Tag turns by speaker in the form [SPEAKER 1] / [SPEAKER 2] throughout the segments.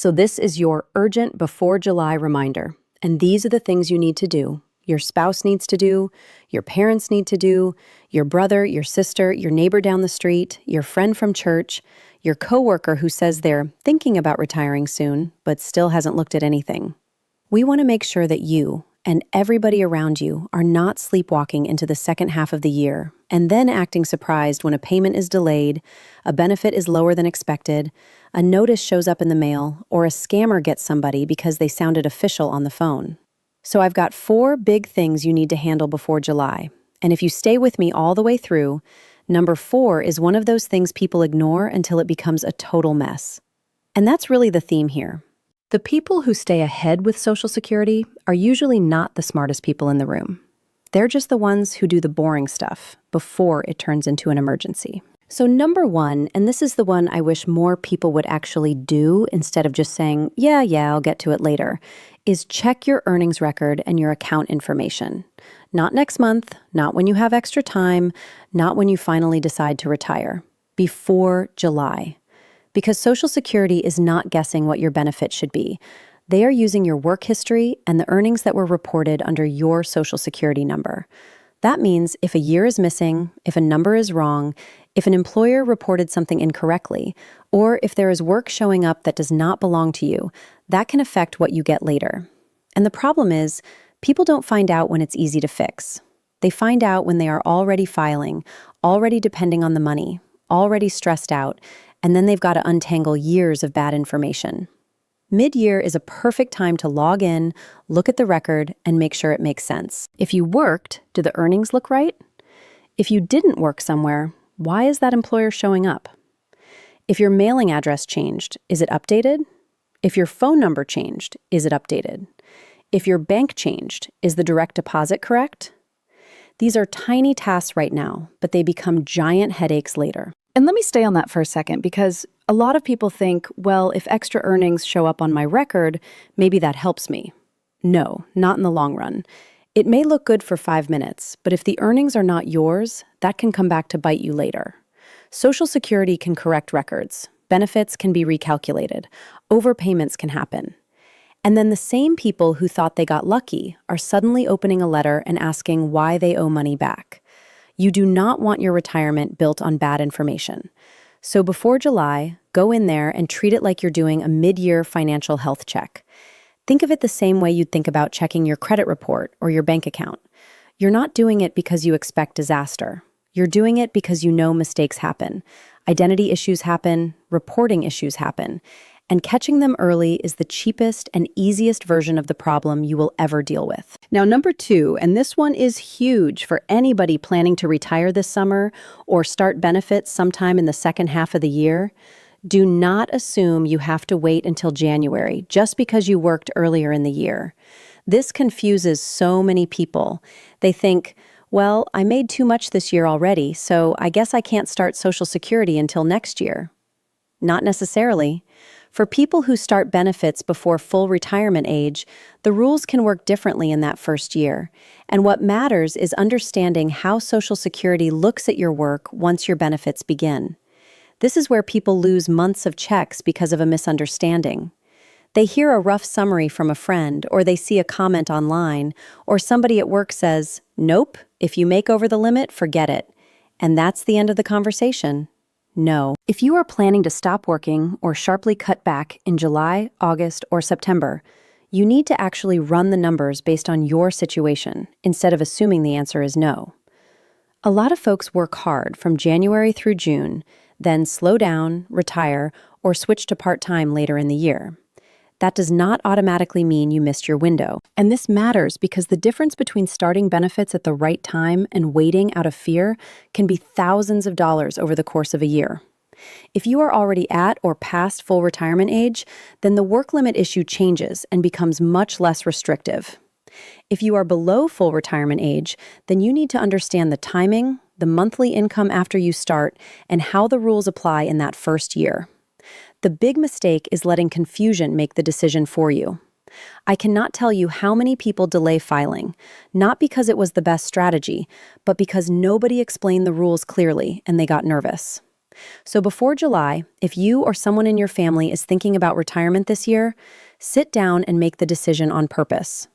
[SPEAKER 1] So this is your urgent before July reminder. And these are the things you need to do. Your spouse needs to do, your parents need to do, your brother, your sister, your neighbor down the street, your friend from church, your coworker who says they're thinking about retiring soon, but still hasn't looked at anything. We want to make sure that you and everybody around you are not sleepwalking into the second half of the year and then acting surprised when a payment is delayed, a benefit is lower than expected, a notice shows up in the mail, or a scammer gets somebody because they sounded official on the phone. So I've got 4 big things you need to handle before July. And if you stay with me all the way through, number 4 is one of those things people ignore until it becomes a total mess. And that's really the theme here. The people who stay ahead with Social Security are usually not the smartest people in the room. They're just the ones who do the boring stuff before it turns into an emergency. So number 1, and this is the one I wish more people would actually do instead of just saying, yeah, I'll get to it later, is check your earnings record and your account information. Not next month, not when you have extra time, not when you finally decide to retire. Before July. Because Social Security is not guessing what your benefit should be. They are using your work history and the earnings that were reported under your Social Security number. That means if a year is missing, if a number is wrong, if an employer reported something incorrectly, or if there is work showing up that does not belong to you, that can affect what you get later. And the problem is, people don't find out when it's easy to fix. They find out when they are already filing, already depending on the money, already stressed out, and then they've got to untangle years of bad information. Mid-year is a perfect time to log in, look at the record, and make sure it makes sense. If you worked, do the earnings look right? If you didn't work somewhere, why is that employer showing up? If your mailing address changed, is it updated? If your phone number changed, is it updated? If your bank changed, is the direct deposit correct? These are tiny tasks right now, but they become giant headaches later. And let me stay on that for a second, because a lot of people think, well, if extra earnings show up on my record, maybe that helps me. No, not in the long run. It may look good for 5 minutes, but if the earnings are not yours, that can come back to bite you later. Social Security can correct records. Benefits can be recalculated. Overpayments can happen. And then the same people who thought they got lucky are suddenly opening a letter and asking why they owe money back. You do not want your retirement built on bad information. So before July, go in there and treat it like you're doing a mid-year financial health check. Think of it the same way you'd think about checking your credit report or your bank account. You're not doing it because you expect disaster. You're doing it because you know mistakes happen. Identity issues happen, reporting issues happen. And catching them early is the cheapest and easiest version of the problem you will ever deal with. Now, number 2, and this one is huge for anybody planning to retire this summer or start benefits sometime in the second half of the year. Do not assume you have to wait until January just because you worked earlier in the year. This confuses so many people. They think, well, I made too much this year already, so I guess I can't start Social Security until next year. Not necessarily. For people who start benefits before full retirement age, the rules can work differently in that first year. And what matters is understanding how Social Security looks at your work once your benefits begin. This is where people lose months of checks because of a misunderstanding. They hear a rough summary from a friend, or they see a comment online, or somebody at work says, "Nope, if you make over the limit, forget it." And that's the end of the conversation. No. If you are planning to stop working or sharply cut back in July, August, or September, you need to actually run the numbers based on your situation instead of assuming the answer is no. A lot of folks work hard from January through June, then slow down, retire, or switch to part-time later in the year. That does not automatically mean you missed your window. And this matters because the difference between starting benefits at the right time and waiting out of fear can be thousands of dollars over the course of a year. If you are already at or past full retirement age, then the work limit issue changes and becomes much less restrictive. If you are below full retirement age, then you need to understand the timing, the monthly income after you start, and how the rules apply in that first year. The big mistake is letting confusion make the decision for you. I cannot tell you how many people delay filing, not because it was the best strategy, but because nobody explained the rules clearly and they got nervous. So before July, if you or someone in your family is thinking about retirement this year, sit down and make the decision on purpose.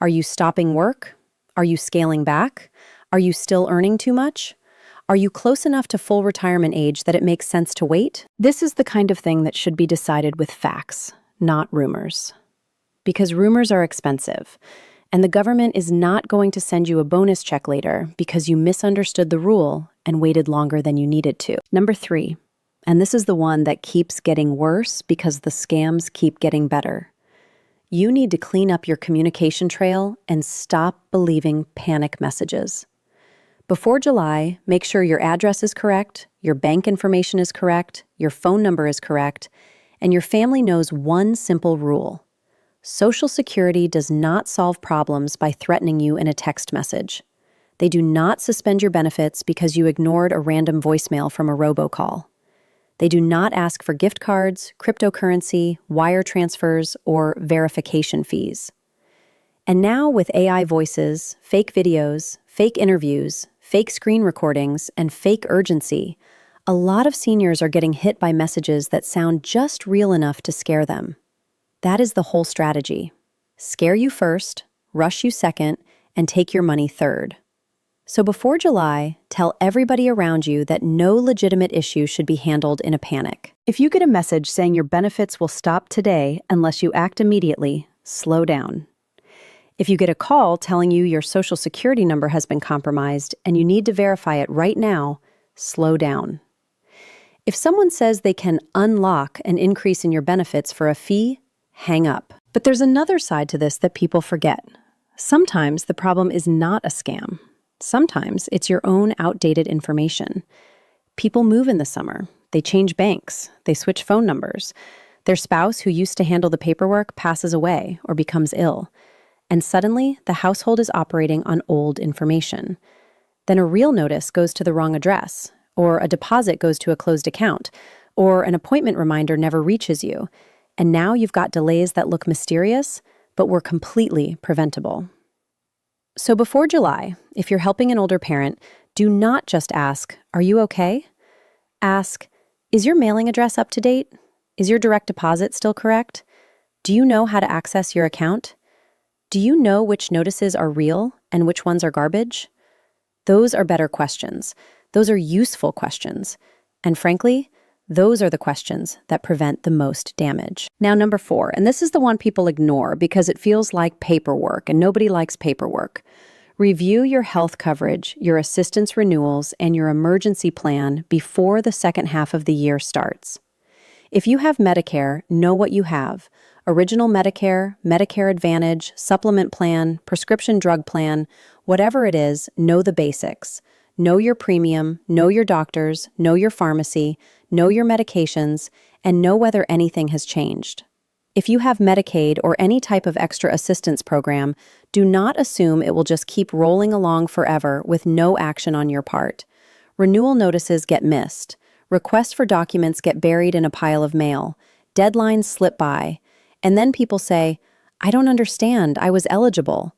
[SPEAKER 1] Are you stopping work? Are you scaling back? Are you still earning too much? Are you close enough to full retirement age that it makes sense to wait? This is the kind of thing that should be decided with facts, not rumors. Because rumors are expensive, and the government is not going to send you a bonus check later because you misunderstood the rule and waited longer than you needed to. Number 3, and this is the one that keeps getting worse because the scams keep getting better. You need to clean up your communication trail and stop believing panic messages. Before July, make sure your address is correct, your bank information is correct, your phone number is correct, and your family knows one simple rule. Social Security does not solve problems by threatening you in a text message. They do not suspend your benefits because you ignored a random voicemail from a robocall. They do not ask for gift cards, cryptocurrency, wire transfers, or verification fees. And now with AI voices, fake videos, fake interviews, fake screen recordings, and fake urgency, a lot of seniors are getting hit by messages that sound just real enough to scare them. That is the whole strategy. Scare you first, rush you second, and take your money third. So before July, tell everybody around you that no legitimate issue should be handled in a panic. If you get a message saying your benefits will stop today unless you act immediately, slow down. If you get a call telling you your Social Security number has been compromised and you need to verify it right now, slow down. If someone says they can unlock an increase in your benefits for a fee, hang up. But there's another side to this that people forget. Sometimes the problem is not a scam. Sometimes it's your own outdated information. People move in the summer. They change banks. They switch phone numbers. Their spouse who used to handle the paperwork passes away or becomes ill. And suddenly, the household is operating on old information. Then a real notice goes to the wrong address, or a deposit goes to a closed account, or an appointment reminder never reaches you. And now you've got delays that look mysterious, but were completely preventable. So before July, if you're helping an older parent, do not just ask, "Are you okay?" Ask, "Is your mailing address up to date? Is your direct deposit still correct? Do you know how to access your account? Do you know which notices are real and which ones are garbage?" Those are better questions. Those are useful questions. And frankly, those are the questions that prevent the most damage. Now, number 4, and this is the one people ignore because it feels like paperwork, and nobody likes paperwork. Review your health coverage, your assistance renewals, and your emergency plan before the second half of the year starts. If you have Medicare, know what you have. Original Medicare, Medicare Advantage, supplement plan, prescription drug plan, whatever it is, know the basics. Know your premium, know your doctors, know your pharmacy, know your medications, and know whether anything has changed. If you have Medicaid or any type of extra assistance program, do not assume it will just keep rolling along forever with no action on your part. Renewal notices get missed. Requests for documents get buried in a pile of mail. Deadlines slip by. And then people say, "I don't understand, I was eligible."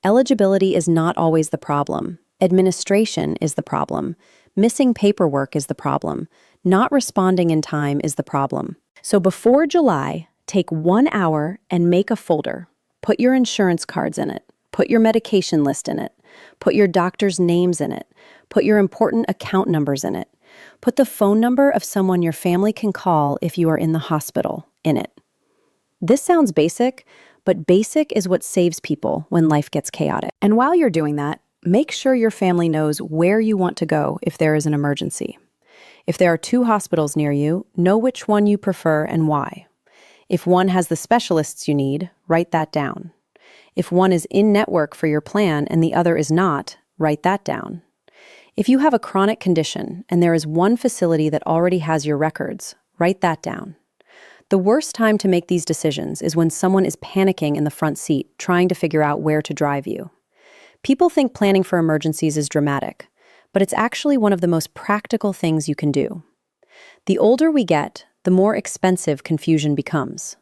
[SPEAKER 1] Eligibility is not always the problem. Administration is the problem. Missing paperwork is the problem. Not responding in time is the problem. So before July, take 1 hour and make a folder. Put your insurance cards in it. Put your medication list in it. Put your doctor's names in it. Put your important account numbers in it. Put the phone number of someone your family can call if you are in the hospital in it. This sounds basic, but basic is what saves people when life gets chaotic. And while you're doing that, make sure your family knows where you want to go if there is an emergency. If there are 2 hospitals near you, know which one you prefer and why. If one has the specialists you need, write that down. If one is in-network for your plan and the other is not, write that down. If you have a chronic condition and there is one facility that already has your records, write that down. The worst time to make these decisions is when someone is panicking in the front seat, trying to figure out where to drive you. People think planning for emergencies is dramatic, but it's actually one of the most practical things you can do. The older we get, the more expensive confusion becomes.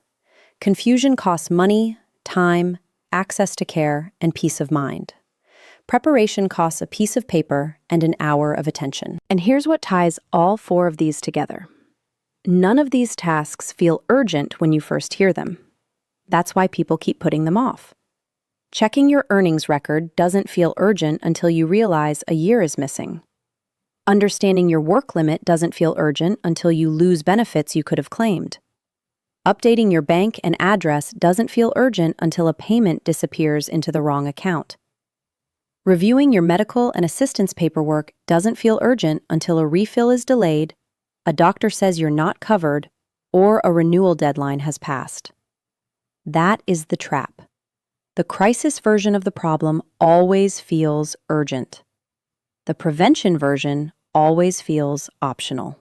[SPEAKER 1] Confusion costs money, time, access to care, and peace of mind. Preparation costs a piece of paper and an hour of attention. And here's what ties all four of these together. None of these tasks feel urgent when you first hear them. That's why people keep putting them off. Checking your earnings record doesn't feel urgent until you realize a year is missing. Understanding your work limit doesn't feel urgent until you lose benefits you could have claimed. Updating your bank and address doesn't feel urgent until a payment disappears into the wrong account. Reviewing your medical and assistance paperwork doesn't feel urgent until a refill is delayed, a doctor says you're not covered, or a renewal deadline has passed. That is the trap. The crisis version of the problem always feels urgent. The prevention version always feels optional.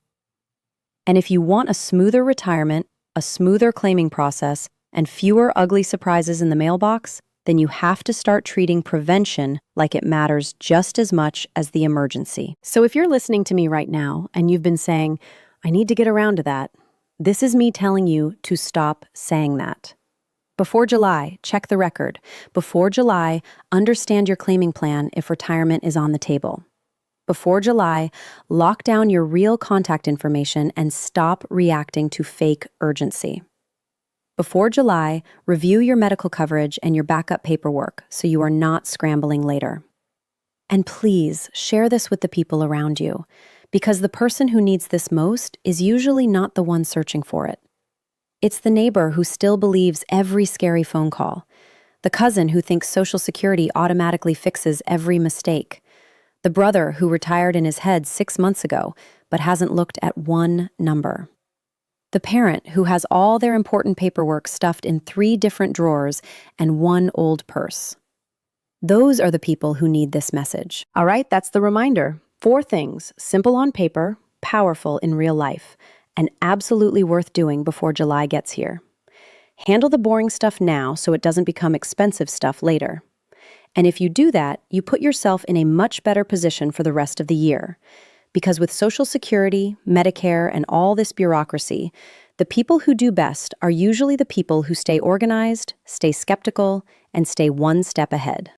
[SPEAKER 1] And if you want a smoother retirement, a smoother claiming process, and fewer ugly surprises in the mailbox, then you have to start treating prevention like it matters just as much as the emergency. So if you're listening to me right now and you've been saying, I need to get around to that, this is me telling you to stop saying that. Before July, check the record. Before July, understand your claiming plan if retirement is on the table. Before July, lock down your real contact information and stop reacting to fake urgency. Before July, review your medical coverage and your backup paperwork so you are not scrambling later. And please share this with the people around you, because the person who needs this most is usually not the one searching for it. It's the neighbor who still believes every scary phone call, the cousin who thinks Social Security automatically fixes every mistake, the brother who retired in his head 6 months ago but hasn't looked at one number, the parent who has all their important paperwork stuffed in 3 different drawers and 1 old purse. Those are the people who need this message. All right, that's the reminder. 4 things, simple on paper, powerful in real life, and absolutely worth doing before July gets here. Handle the boring stuff now so it doesn't become expensive stuff later. And if you do that, you put yourself in a much better position for the rest of the year. Because with Social Security, Medicare, and all this bureaucracy, the people who do best are usually the people who stay organized, stay skeptical, and stay one step ahead.